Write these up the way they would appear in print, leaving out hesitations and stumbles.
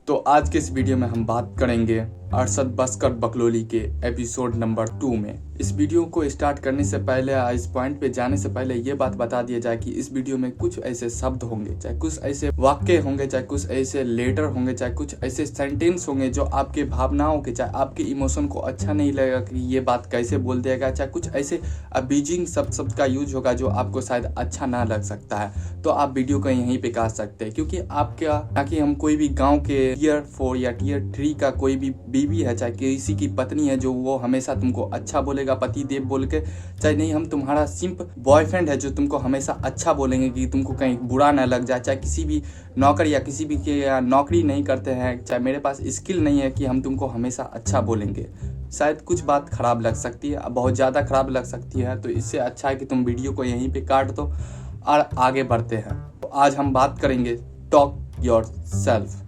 तो आज के इस वीडियो में हम बात करेंगे अरशद बस्कर बकलोली के एपिसोड नंबर 2 में। इस वीडियो को स्टार्ट करने से पहले इस पॉइंट पे जाने से पहले ये बात बता दिया जाए कि इस वीडियो में कुछ ऐसे शब्द होंगे, चाहे कुछ ऐसे वाक्य होंगे, चाहे कुछ ऐसे लेटर होंगे, चाहे कुछ ऐसे सेंटेंस होंगे जो आपके भावनाओं के, चाहे आपके इमोशन को अच्छा नहीं लगेगा कि ये बात कैसे बोल देगा, चाहे कुछ ऐसे अब्यूजिंग शब्द का यूज होगा जो आपको शायद अच्छा ना लग सकता है, तो आप वीडियो को यहीं पे काट सकते हैं। क्योंकि आपका ताकि हम कोई भी गाँव के टियर 4 या टियर 3 का कोई भी बीवी है, चाहे किसी की पत्नी है जो वो हमेशा तुमको अच्छा बोलेगा पति देव बोल के, चाहे नहीं हम तुम्हारा सिंप बॉयफ्रेंड है जो तुमको हमेशा अच्छा बोलेंगे कि तुमको कहीं बुरा ना लग जाए, चाहे किसी भी नौकर या किसी भी के नौकरी नहीं करते हैं, चाहे मेरे पास स्किल नहीं है कि हम तुमको हमेशा अच्छा बोलेंगे, शायद कुछ बात खराब लग सकती है, बहुत ज़्यादा खराब लग सकती है। तो इससे अच्छा है कि तुम वीडियो को यहीं पे काट दो और आगे बढ़ते हैं। तो आज हम बात करेंगे talk your self.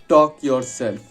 Talk your self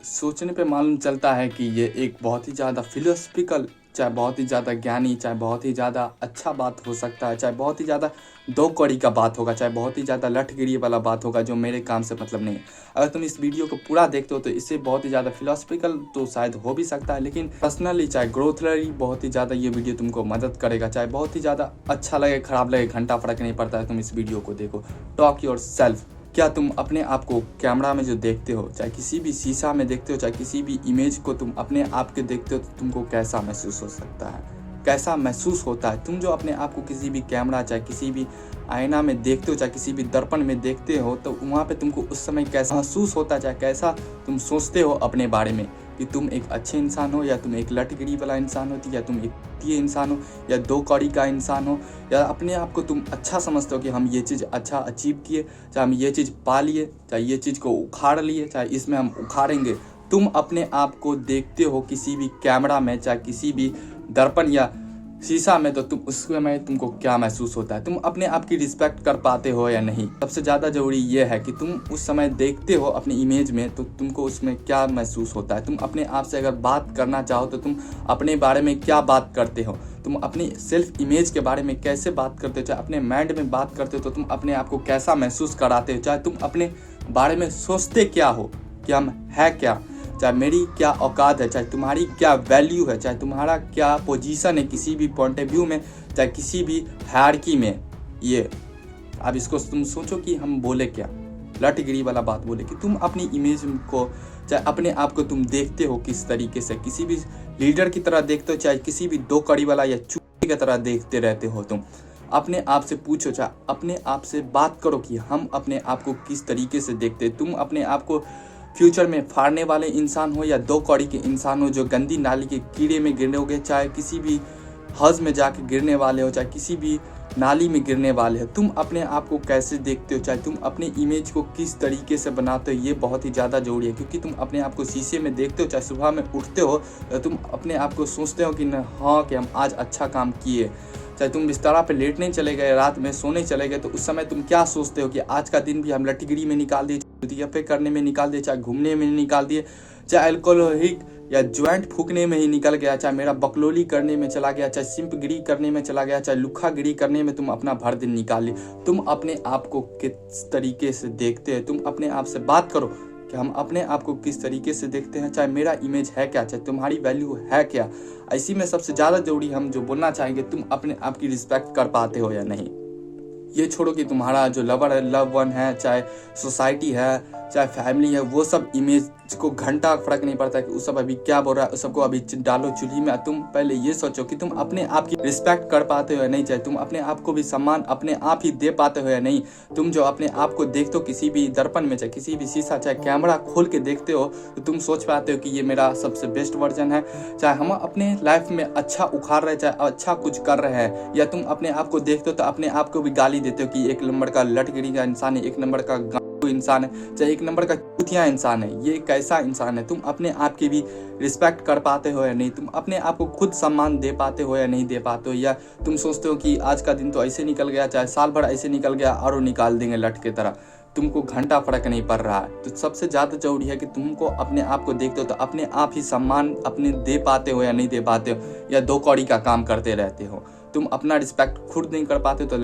सोचने पे मालूम चलता है कि ये एक बहुत ही ज़्यादा फिलोसफिकल, चाहे बहुत ही ज़्यादा ज्ञानी, चाहे बहुत ही ज़्यादा अच्छा बात हो सकता है, चाहे बहुत ही ज़्यादा दो कौड़ी का बात होगा, चाहे बहुत ही ज़्यादा लठगिरी वाला बात होगा जो मेरे काम से मतलब नहीं है। अगर तुम इस वीडियो को पूरा देखते हो तो इससे बहुत ही ज़्यादा फिलोसफिकल तो शायद हो भी सकता है, लेकिन पर्सनली चाहे ग्रोथलरी बहुत ही ज़्यादा ये वीडियो तुमको मदद करेगा। चाहे बहुत ही ज़्यादा अच्छा लगे खराब लगे, घंटा फर्क नहीं पड़ता है, तुम इस वीडियो को देखो। Talk your self. क्या तुम अपने आप को कैमरा में जो देखते हो, चाहे किसी भी शीशा में देखते हो, चाहे किसी भी इमेज को तुम अपने आप के देखते हो तो तुमको कैसा महसूस हो सकता है, कैसा महसूस होता है? तुम जो अपने आप को किसी भी कैमरा, चाहे किसी भी आईना में देखते हो, चाहे किसी भी दर्पण में देखते हो, तो वहाँ पे तुमको उस समय कैसा महसूस होता है, चाहे कैसा तुम सोचते हो अपने बारे में कि तुम एक अच्छे इंसान हो या तुम एक लठगिरी वाला इंसान हो, या तुम एक इंसान हो या दो कौड़ी का इंसान हो, या अपने आप को तुम अच्छा समझते हो कि हम ये चीज़ अच्छा अचीव किए, चाहे हम ये चीज़ पा लिए, चाहे ये चीज़ को उखाड़ लिए, चाहे इसमें हम उखाड़ेंगे। तुम अपने आप को देखते हो किसी भी कैमरा में, चाहे किसी भी दर्पण या शीशा में, तो तुम उस समय तुमको क्या महसूस होता है? तुम अपने आप की रिस्पेक्ट कर पाते हो या नहीं? सबसे ज़्यादा ज़रूरी ये है कि तुम उस समय देखते हो अपनी इमेज में तो तुमको उसमें क्या महसूस होता है। तुम अपने आप से अगर बात करना चाहो तो तुम अपने बारे में क्या बात करते हो, तुम अपनी सेल्फ इमेज के बारे में कैसे बात करते हो, चाहे अपने माइंड में बात करते हो तो तुम अपने आप को कैसा महसूस कराते हो, चाहे तुम अपने बारे में सोचते क्या हो कि हम है क्या, चाहे मेरी क्या औकात है, चाहे तुम्हारी क्या वैल्यू है, चाहे तुम्हारा क्या पोजीशन है किसी भी पॉइंट ऑफ व्यू में, चाहे किसी भी हायरार्की में। ये अब इसको तुम सोचो कि हम बोले क्या, लठगिरी वाला बात बोले कि तुम अपनी इमेज को, चाहे अपने आप को तुम देखते हो किस तरीके से, किसी भी लीडर की तरह देखते हो, चाहे किसी भी दो कड़ी वाला या चूहे की तरह देखते रहते हो। तुम अपने आप से पूछो, चाहे अपने आप से बात करो कि हम अपने आप को किस तरीके से देखते। तुम अपने आप को फ्यूचर में फाड़ने वाले इंसान हो या दो कौड़ी के इंसान हो जो गंदी नाली के कीड़े में गिरोगे, चाहे किसी भी हौज में जाके गिरने वाले हो, चाहे किसी भी नाली में गिरने वाले हो, तुम अपने आप को कैसे देखते हो, चाहे तुम अपने इमेज को किस तरीके से बनाते हो, ये बहुत ही ज़्यादा जरूरी है। क्योंकि तुम अपने आप को शीशे में देखते हो, चाहे सुबह में उठते हो तो तुम अपने आप को सोचते हो कि हाँ कि हम आज अच्छा काम किए, चाहे तुम बिस्तर पे लेटने चले गए, रात में सोने चले गए, तो उस समय तुम क्या सोचते हो कि आज का दिन भी हम लठगिरी में निकाल दिए, पे करने में निकाल दिए, चाहे घूमने में निकाल दिए, चाहे अल्कोहलिक या ज्वाइंट फूकने में ही निकल गया, चाहे मेरा बकलोली करने में चला गया, चाहे सिंपगिरी करने में चला गया, चाहे लुखागिरी करने में तुम अपना भर दिन निकाल लिए। तुम अपने आप को किस तरीके से देखते हैं? तुम अपने आप से बात करो कि हम अपने आप को किस तरीके से देखते हैं, चाहे मेरा इमेज है क्या, चाहे तुम्हारी वैल्यू है क्या। इसी में सबसे ज़्यादा जरूरी हम जो बोलना चाहेंगे, तुम अपने आप की रिस्पेक्ट कर पाते हो या नहीं। ये छोड़ो कि तुम्हारा जो लवर है, लव वन है, चाहे सोसाइटी है, चाहे फैमिली है, वो सब इमेज को घंटा फर्क नहीं पड़ता कि उस सब अभी क्या बोल रहा है, उस सबको अभी डालो चूल्ही में। तुम पहले ये सोचो कि तुम अपने आप की रिस्पेक्ट कर पाते हो या नहीं, चाहे तुम अपने आप को भी सम्मान अपने आप ही दे पाते हो या नहीं। तुम जो अपने आप को देखते हो किसी भी दर्पण में, चाहे किसी भी शीशा, चाहे कैमरा खोल के देखते हो, तो तुम सोच पाते हो कि ये मेरा सबसे बेस्ट वर्जन है। चाहे हम अपने लाइफ में अच्छा उखाड़ रहे, चाहे अच्छा कुछ कर रहे हैं, या तुम अपने आप को देखते हो तो अपने आप को भी गाली देते हो कि एक नंबर का लठगिरी का इंसान है, एक नंबर का इंसान है, चाहे एक नंबर का चूतिया इंसान है, ये कैसा इंसान है। तुम अपने आप की भी रिस्पेक्ट कर पाते हो या नहीं? तुम अपने आप को खुद सम्मान दे पाते हो या नहीं दे पाते हो? या तुम सोचते हो कि आज का दिन तो ऐसे निकल गया, चाहे साल भर ऐसे निकल गया और निकाल देंगे लठ की तरह, तुमको घंटा फर्क नहीं पड़ रहा है। तो सबसे ज़्यादा जरूरी है कि तुमको अपने आप को देखते हो तो अपने आप ही सम्मान अपने दे पाते हो या नहीं दे पाते हो, या दो कौड़ी का काम करते रहते हो। तुम अपना रिस्पेक्ट खुद नहीं कर पाते तो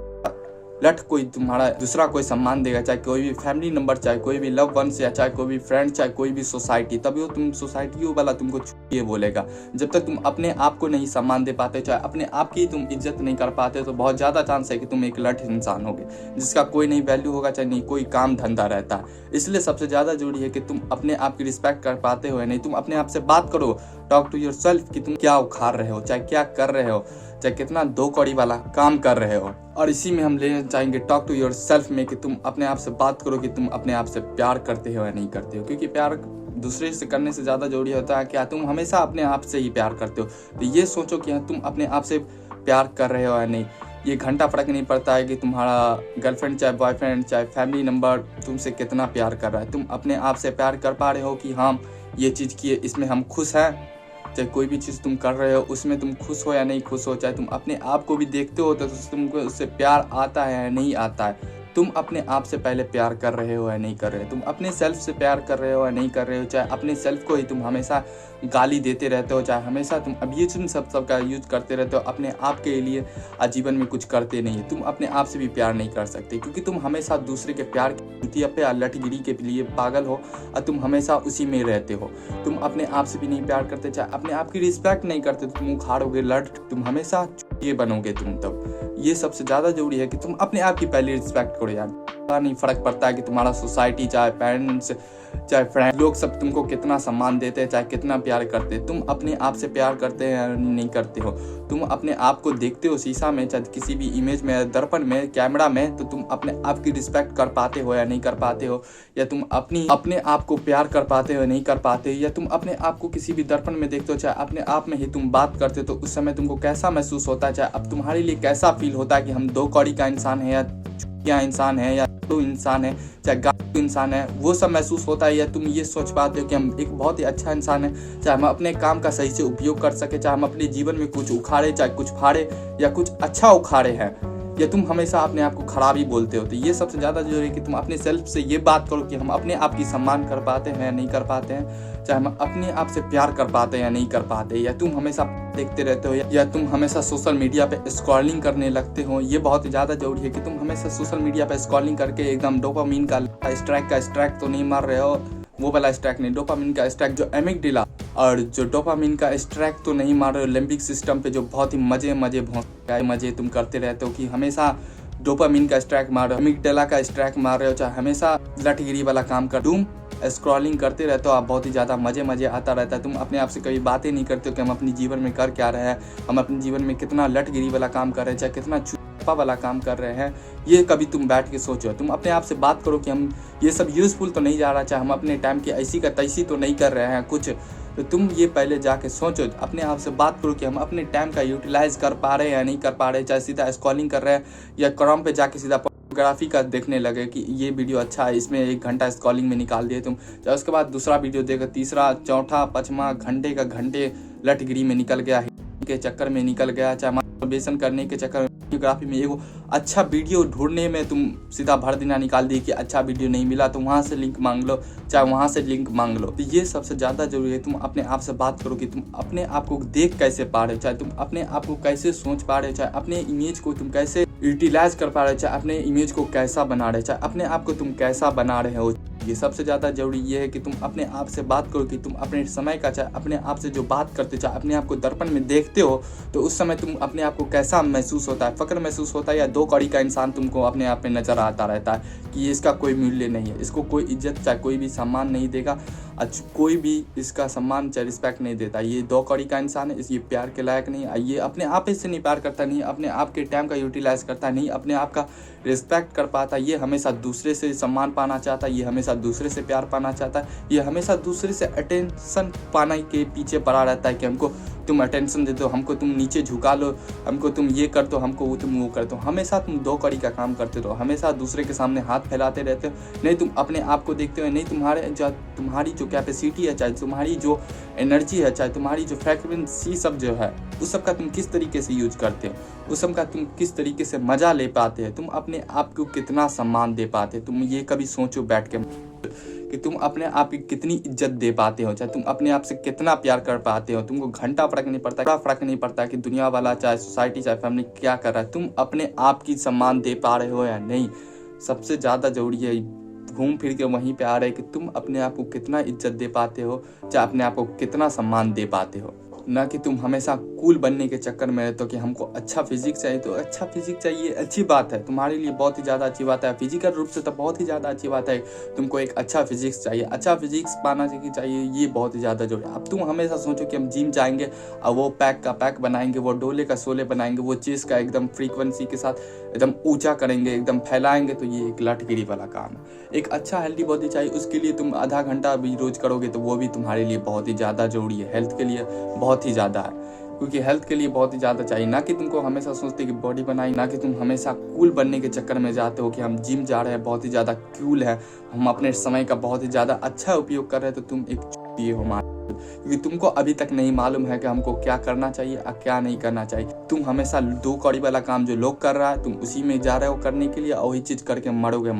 लठ कोई तुम्हारा दूसरा कोई सम्मान देगा, चाहे कोई भी फैमिली मेंबर, चाहे कोई भी लव वंस, या चाहे कोई भी फ्रेंड, चाहे कोई भी सोसाइटी, तभी वो तुम सोसाइटी वाला तुमको ये बोलेगा। जब तक तुम अपने आप को नहीं सम्मान दे पाते, चाहे अपने आप की तुम इज्जत नहीं कर पाते, तो बहुत ज़्यादा चांस है कि तुम एक लठ इंसान होगे जिसका कोई नहीं वैल्यू होगा, चाहे नहीं कोई काम धंधा रहता है। इसलिए सबसे ज़्यादा जरूरी है कि तुम अपने आप की रिस्पेक्ट कर पाते हो या नहीं। तुम अपने आप से बात करो, टॉक टू योर सेल्फ, कि तुम क्या उखाड़ रहे हो, चाहे क्या कर रहे हो, चाहे कितना दो कौड़ी वाला काम कर रहे हो। और इसी में हम लेना चाहेंगे टॉक टू योर सेल्फ में, कि तुम अपने आप से बात करो कि तुम अपने आप से प्यार करते हो या नहीं करते हो। क्योंकि प्यार दूसरे से करने से ज़्यादा जरूरी होता है क्या तुम हमेशा अपने आप से ही प्यार करते हो। तो ये सोचो कि तुम अपने आप से प्यार कर रहे हो या नहीं। ये घंटा फर्क नहीं पड़ता है कि तुम्हारा गर्लफ्रेंड, चाहे बॉयफ्रेंड, चाहे फैमिली मेंबर तुमसे कितना प्यार कर रहा है। तुम अपने आप से प्यार कर पा रहे हो कि हाँ ये चीज़ किए, इसमें हम खुश हैं। चाहे कोई भी चीज़ तुम कर रहे हो उसमें तुम खुश हो या नहीं खुश हो, चाहे तुम अपने आप को भी देखते हो तो तुमको उससे प्यार आता है या नहीं आता है। तुम अपने आप से पहले प्यार कर रहे हो या नहीं कर रहे हो, तुम अपने सेल्फ से प्यार कर रहे हो या नहीं कर रहे हो। चाहे अपने सेल्फ को ही तुम हमेशा गाली देते रहते हो, चाहे हमेशा तुम अब्यूज़ सब का यूज करते रहते हो, अपने आप के लिए आजीवन में कुछ करते नहीं है। तुम अपने आप से भी प्यार नहीं कर सकते, क्योंकि तुम हमेशा दूसरे के प्यार की चुतिया पे या लठगिरी के लिए पागल हो और तुम हमेशा उसी में रहते हो। तुम अपने आप से भी नहीं प्यार करते, चाहे अपने आप की रिस्पेक्ट नहीं करते, तुम उखाड़ोगे लठ, तुम हमेशा ये बनोगे तुम। तब ये सबसे ज़्यादा जरूरी है कि तुम अपने आप की पहले रिस्पेक्ट करो यार। नहीं फर्क पड़ता है कि तुम्हारा सोसाइटी, चाहे पेरेंट्स, चाहे फ्रेंड, लोग सब तुमको कितना सम्मान देते हैं, चाहे कितना प्यार करते हैं। तुम अपने आप से प्यार करते हैं या नहीं करते हो। तुम अपने आप को देखते हो शीशा में, चाहे किसी भी इमेज में, दर्पण में, कैमरा में, तो तुम अपने आप की रिस्पेक्ट कर पाते हो या नहीं कर पाते हो, या तुम अपने आप को प्यार कर पाते हो या नहीं कर पाते हो, या तुम अपने आप को किसी भी दर्पण में देखते हो, चाहे अपने आप में ही तुम बात करते हो, तो उस समय तुमको कैसा महसूस होता है, चाहे अब तुम्हारे लिए कैसा फील होता है कि हम दो कौड़ी का इंसान है, या इंसान है, या तो इंसान है, चाहे गाँव इंसान है, वो सब महसूस होता है। या तुम ये सोच पाते हो कि हम एक बहुत ही अच्छा इंसान है, चाहे हम अपने काम का सही से उपयोग कर सके, चाहे हम अपने जीवन में कुछ उखाड़े, चाहे कुछ फाड़े या कुछ अच्छा उखाड़े हैं, या तुम हमेशा अपने आप को खराब ही बोलते हो। तो ये सबसे ज़्यादा जरूरी है कि तुम अपने सेल्फ से ये बात करो कि हम अपने आप की सम्मान कर पाते हैं या नहीं कर पाते हैं, चाहे हम अपने आप से प्यार कर पाते हैं या नहीं कर पाते, या तुम हमेशा देखते रहते हो, या तुम हमेशा सोशल मीडिया पे स्क्रॉलिंग करने लगते हो। ये बहुत ज़्यादा जरूरी है कि तुम हमेशा सोशल मीडिया पे स्क्रॉलिंग करके एकदम डोपामीन का स्ट्राइक तो नहीं मार रहे हो, वो वाला स्ट्राइक नहीं, डोपामीन का स्ट्राइक जो एमिगडाला, और जो डोपामीन का स्ट्राइक तो नहीं मार रहे हो लिम्बिक सिस्टम पे, जो बहुत ही मजे तुम करते रहते हो कि हमेशा डोपामीन का स्ट्राइक मार रहे हो, एमिगडाला का स्ट्राइक मार रहे हो, चाहे हमेशा लठगिरी वाला काम कर, तुम स्क्रॉलिंग करते रहते हो। आप बहुत ही ज़्यादा मजे आता रहता है। तुम अपने आप से कभी बातें नहीं करते हो कि हम अपने जीवन में कर क्या रहे हैं, हम अपने जीवन में कितना लठगिरी वाला काम कर रहे हैं, चाहे कितना छुपा वाला काम कर रहे हैं। ये कभी तुम बैठ के सोचो, तुम अपने आप से बात करो कि हम ये सब यूज़फुल तो नहीं जा रहा, चाहे हम अपने टाइम की ऐसी का तैसी तो नहीं कर रहे हैं कुछ। तो तुम ये पहले जाके सोचो, अपने आप से बात करो कि हम अपने टाइम का यूटिलाइज कर पा रहे हैं या नहीं कर पा रहे, चाहे सीधा स्क्रॉलिंग कर रहे हैं या क्रोम पे जाके सीधा फोटोग्राफी का देखने लगे कि ये वीडियो अच्छा है, इसमें 1 घंटा स्क्रॉलिंग में निकाल दिए तुम, चाहे उसके बाद दूसरा वीडियो देखो, तीसरा, चौथा, पाँचवा, घंटे लठगिरी में निकल गया, के चक्कर में निकल गया, चाहे मास्टरबेशन करने के चक्कर में, वीडियोग्राफी में एगो अच्छा वीडियो ढूंढने में तुम सीधा भर दिना निकाल दी कि अच्छा वीडियो नहीं मिला तो वहाँ से लिंक मांग लो, चाहे वहाँ से लिंक मांग लो। तो ये सबसे ज़्यादा जरूरी है तुम अपने आप से बात करो कि तुम अपने आप को देख कैसे पा रहे हो, चाहे तुम अपने आप को कैसे सोच पा रहे हो, चाहे अपने इमेज को तुम कैसे यूटिलाइज कर पा रहे हो, चाहे अपने इमेज को कैसा बना रहे हो, चाहे अपने आप को तुम कैसा बना रहे हो। ये सबसे ज़्यादा जरूरी ये है कि तुम अपने आप से बात करो कि तुम अपने समय का, चाहे अपने आप से जो बात करते हो, चाहे अपने आप को दर्पण में देखते हो, तो उस समय तुम अपने आप को कैसा महसूस होता है, फ़क्र महसूस होता है, या दो कौड़ी का इंसान तुमको अपने आप में नज़र आता रहता है कि इसका कोई मूल्य नहीं है, इसको कोई इज्जत, चाहे कोई भी सम्मान नहीं देगा, कोई भी इसका सम्मान चाहे रिस्पेक्ट नहीं देता, ये दो कौड़ी का इंसान है, ये प्यार के लायक नहीं है, ये अपने आप से नहीं प्यार करता, नहीं अपने आप के टाइम का यूटिलाइज करता, नहीं अपने आप का रिस्पेक्ट कर पाता, ये हमेशा दूसरे से सम्मान पाना चाहता है, ये हमेशा दूसरे से प्यार पाना चाहता है, ये हमेशा दूसरे से अटेंशन पाने के पीछे पड़ा रहता है कि हमको तुम अटेंशन दे दो, हमको तुम नीचे झुका लो, हमको तुम ये कर दो, हमको वो तुम वो कर दो। हमेशा तुम दो कड़ी का काम करते हो, हमेशा दूसरे के सामने हाथ फैलाते रहते हो, नहीं तुम अपने आप को देखते हो, नहीं तुम्हारी जो कैपेसिटी है, चाहे तुम्हारी जो एनर्जी है, चाहे तुम्हारी जो फ्रिक्वेंसी सब जो है, उस सब का तुम किस तरीके से यूज करते हो, उस सब का तुम किस तरीके से मज़ा ले पाते हैं, तुम अपने आप को कितना सम्मान दे पाते हो। तुम ये कभी सोचो बैठ के कि तुम अपने आप की कितनी इज्जत दे पाते हो, चाहे तुम अपने आप से कितना प्यार कर पाते हो। तुमको घंटा फर्क नहीं पड़ता, बड़ा फर्क नहीं पड़ता कि दुनिया वाला चाहे सोसाइटी चाहे फैमिली क्या कर रहा है, तुम अपने आप की सम्मान दे पा रहे हो या नहीं। सबसे ज़्यादा जरूरी है, घूम फिर के वहीं पे आ रहे हैं कि तुम अपने आप को कितना इज्जत दे पाते हो, चाहे अपने आप को कितना सम्मान दे पाते हो। ना कि तुम हमेशा कूल बनने के चक्कर में रहते हो कि हमको अच्छा फिजिक चाहिए, तो अच्छा फिजिक चाहिए अच्छी बात है, तुम्हारे लिए बहुत ही ज़्यादा अच्छी बात है, फिजिकल रूप से तो बहुत ही ज़्यादा अच्छी बात है। तुमको एक अच्छा फिजिक्स चाहिए, अच्छा फिजिक्स पाना चाहिए, ये बहुत ही ज़्यादा जरूरी है। अब तुम हमेशा सोचो कि हम जिम जाएंगे और वो पैक का पैक बनाएंगे, वो डोले का सोले बनाएंगे, वो चेस्ट का एकदम फ्रीक्वेंसी के साथ एकदम ऊंचा करेंगे, एकदम फैलाएंगे, तो ये एक लटगिरी वाला काम है। एक अच्छा हेल्दी बॉडी चाहिए, उसके लिए तुम आधा घंटा भी रोज करोगे तो वो भी तुम्हारे लिए बहुत ही ज़्यादा जरूरी है, हेल्थ के लिए बहुत ही ज़्यादा है, क्योंकि हेल्थ के लिए बहुत ही ज़्यादा चाहिए। ना कि तुमको हमेशा सोचते कि बॉडी बनाई, ना कि तुम हमेशा कूल बनने के चक्कर में जाते हो कि हम जिम जा रहे हैं, बहुत ही ज़्यादा कूल है, हम अपने समय का बहुत ही ज़्यादा अच्छा उपयोग कर रहे हैं, तो तुम एक ये हो मान, क्योंकि तुमको अभी तक नहीं मालूम है कि हमको क्या करना चाहिए और क्या नहीं करना चाहिए। तुम हमेशा दो कौड़ी वाला काम जो लोग कर रहा है तुम उसी में जा रहे हो करने के लिए, और वही चीज़ करके मरोगे।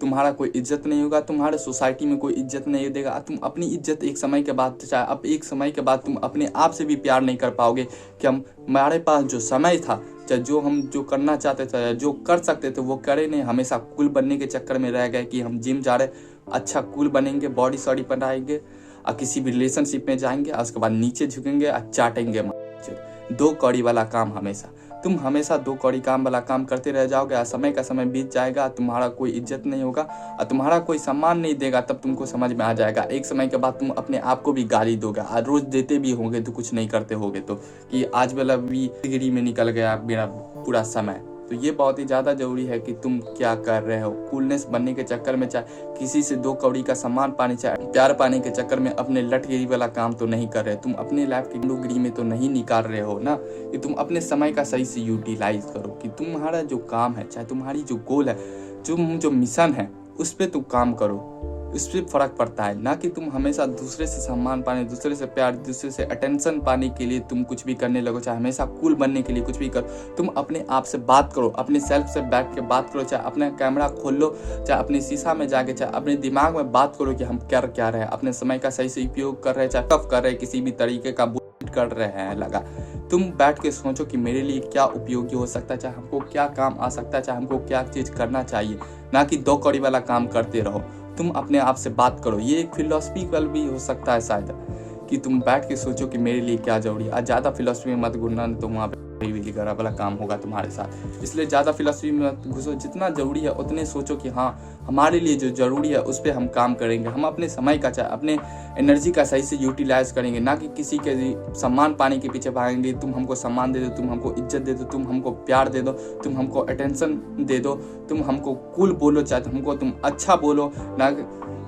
तुम्हारा कोई इज्जत नहीं होगा, तुम्हारे सोसाइटी में कोई इज्जत नहीं देगा, तुम अपनी इज्जत एक समय के बाद, चाहे अब एक समय के बाद तुम अपने आप से भी प्यार नहीं कर पाओगे कि हमारे पास जो समय था, चाहे जो हम जो करना चाहते थे, जो कर सकते थे वो करे नहीं, हमेशा कूल बनने के चक्कर में रह गए कि हम जिम जा रहे, अच्छा कूल बनेंगे, बॉडी सॉडी बनाएंगे और किसी भी रिलेशनशिप में जाएंगे और उसके बाद नीचे झुकेंगे और चाटेंगे। दो कौड़ी वाला काम, तुम हमेशा दो कौड़ी काम वाला काम करते रह जाओगे और समय का समय बीत जाएगा, तुम्हारा कोई इज्जत नहीं होगा और तुम्हारा कोई सम्मान नहीं देगा। तब तुमको समझ में आ जाएगा, एक समय के बाद तुम अपने आप को भी गाली दोगे और रोज देते भी होगे तो कुछ नहीं करते होगे, तो कि आज वाला भी डिग्री में निकल गया मेरा पूरा समय। तो ये बहुत ही ज़्यादा जरूरी है कि तुम क्या कर रहे हो। कूलनेस बनने के चक्कर में, चाहे किसी से दो कौड़ी का सम्मान पाने, चाहे प्यार पाने के चक्कर में अपने लटगिरी वाला काम तो नहीं कर रहे। तुम अपने लाइफ की डिग्री में तो नहीं निकाल रहे हो ना, कि तुम अपने समय का सही से यूटिलाइज करो, कि तुम्हारा जो काम है, चाहे तुम्हारी जो गोल है, जो मिशन है, उस पर तुम काम करो, उस पर फर्क पड़ता है। ना कि तुम हमेशा दूसरे से सम्मान पाने, दूसरे से प्यार, दूसरे से अटेंशन पाने के लिए तुम कुछ भी करने लगो, चाहे हमेशा कूल बनने के लिए कुछ भी करो। तुम अपने आप से बात करो, अपने सेल्फ से बैठ के बात करो, चाहे अपना कैमरा खोल लो, चाहे अपने शीशा में जाके, चाहे अपने दिमाग में बात करो कि हम क्या क्या रहे हैं, अपने समय का सही से उपयोग कर रहे हैं, चाहे टफ कर रहे हैं, किसी भी तरीके का कर रहे हैं लगा। तुम बैठ के सोचो कि मेरे लिए क्या उपयोगी हो सकता है, चाहे हमको क्या काम आ सकता है, चाहे हमको क्या चीज़ करना चाहिए। ना कि दो कौड़ी वाला काम करते रहो, तुम अपने आप से बात करो। ये एक फिलोसफिकल भी हो सकता है शायद, कि तुम बैठ के सोचो कि मेरे लिए क्या जरूरी है। आज ज़्यादा फिलोसफी में मत घुसना, तो वहाँ पे गरा वाला काम होगा तुम्हारे साथ। इसलिए ज़्यादा फिलोसफी में मत घुसो, जितना ज़रूरी है उतने सोचो कि हाँ हमारे लिए जो ज़रूरी है उस पर हम काम करेंगे, हम अपने समय का, चाहे अपने एनर्जी का सही से यूटिलाइज करेंगे। ना कि किसी के सम्मान पाने के पीछे भागेंगे। तुम हमको सम्मान दे दो, तुम हमको इज्जत दे दो, तुम हमको प्यार दे दो, तुम हमको अटेंशन दे दो, तुम हमको कूल बोलो, चाहे हमको तुम अच्छा बोलो ना,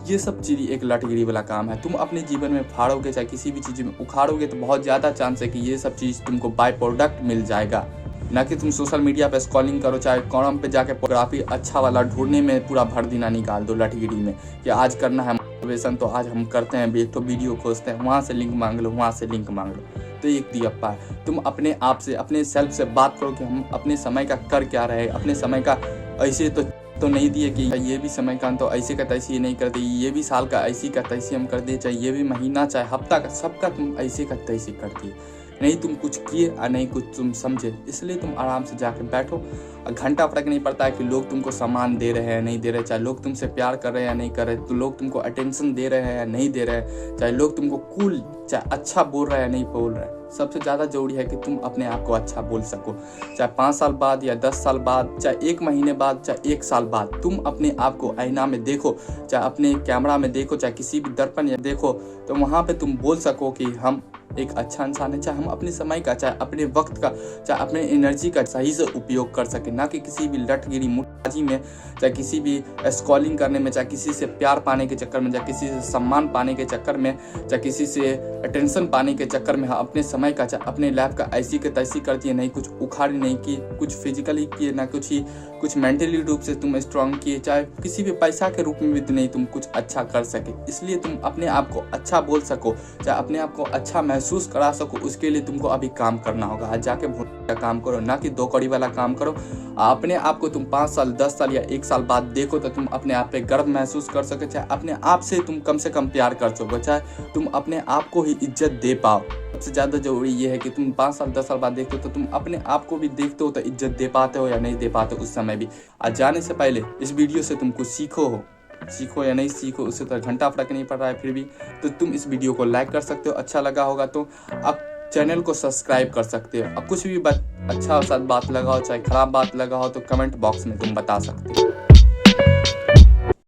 ये सब चीज़ एक लटगिरी वाला काम है। तुम अपने जीवन में फाड़ोगे, चाहे किसी भी चीज़ में उखाड़ोगे, तो बहुत ज़्यादा चांस है कि ये सब चीज़ तुमको बाय प्रोडक्ट मिल जाएगा। ना कि तुम सोशल मीडिया पे स्क्रॉलिंग करो, चाहे कॉलम पे जाके फोटोग्राफी अच्छा वाला ढूंढने में पूरा भर दिना निकाल दो लटगिरी में, कि आज करना है मोटिवेशन तो आज हम करते हैं, एक तो वीडियो खोजते हैं, वहाँ से लिंक मांग लो, वहाँ से लिंक मांग लो, तो एक दियप्पा है। तुम अपने आप से, अपने सेल्फ से बात करो कि हम अपने समय का कर क्या रहे, अपने समय का ऐसे तो नहीं दिए कि ये भी समय का तो ऐसे का तैसे नहीं कर दिए, ये भी साल का ऐसी का तैसे हम कर दिए, चाहे ये भी महीना चाहे हफ्ता का, सबका तुम ऐसे का तैसे कर दिए। नहीं तुम कुछ किए और नहीं कुछ तुम समझे। इसलिए तुम आराम से जाके बैठो, घंटा फर्क नहीं पड़ता है कि लोग तुमको सम्मान दे रहे हैं नहीं दे रहे, चाहे लोग तुमसे प्यार कर रहे हैं या नहीं कर रहे, तो लोग तुमको अटेंशन दे रहे हैं या नहीं दे रहे, चाहे लोग तुमको कूल चाहे अच्छा बोल रहे हैं या नहीं बोल रहे। सबसे ज़्यादा जरूरी है कि तुम अपने आप को अच्छा बोल सको, चाहे 5 साल बाद या 10 साल बाद, चाहे 1 महीने बाद, चाहे 1 साल बाद। तुम अपने आप को आईना में देखो, चाहे अपने कैमरा में देखो, चाहे किसी भी दर्पण या देखो, तो वहाँ पे तुम बोल सको कि हम एक अच्छा इंसान है, चाहे हम अपने समय का, चाहे अपने वक्त का, चाहे अपने एनर्जी का सही से उपयोग कर सके। ना कि किसी भी लटगिरी मुट्ठी में, चाहे किसी भी स्क्रॉलिंग करने में, चाहे किसी से प्यार पाने के चक्कर में, चाहे किसी से सम्मान पाने के चक्कर में, चाहे किसी से अटेंशन पाने के चक्कर में अपने समय का, चाहे अपने लाइफ का ऐसी के तैसी कर दिए, नहीं कुछ उखाड़ी नहीं की, कुछ फिजिकली किए ना कुछ मेंटली रूप से तुम स्ट्रांग किए, चाहे किसी भी पैसा के रूप में भी नहीं तुम कुछ अच्छा कर सके। इसलिए तुम अपने आप को अच्छा बोल सको, चाहे अपने आप को अच्छा महसूस करा सको, उसके लिए तुमको अभी काम करना होगा। आज जाके का काम करो, ना कि 2 कौड़ी वाला काम करो। अपने आप को तुम 5 साल 10 साल या 1 साल बाद देखो तो तुम अपने आप पे गर्व महसूस कर सको, चाहे अपने आप से तुम कम से कम प्यार कर सको, चाहे तुम अपने आप को ही इज्जत दे पाओ। सबसे ज़्यादा जरूरी ये है कि तुम 5 साल 10 साल बाद देखते हो तो तुम अपने आप को भी देखते हो तो इज्जत दे पाते हो या नहीं दे पाते उस समय भी। आज जाने से पहले इस वीडियो से तुम कुछ सीखो या नहीं सीखो उससे तो घंटा फर्क नहीं पड़ रहा है, फिर भी तो तुम इस वीडियो को लाइक कर सकते हो, अच्छा लगा होगा तो आप चैनल को सब्सक्राइब कर सकते हो। अब कुछ भी अच्छा और साथ बात लगा हो चाहे खराब बात लगा हो तो कमेंट बॉक्स में तुम बता सकते हो।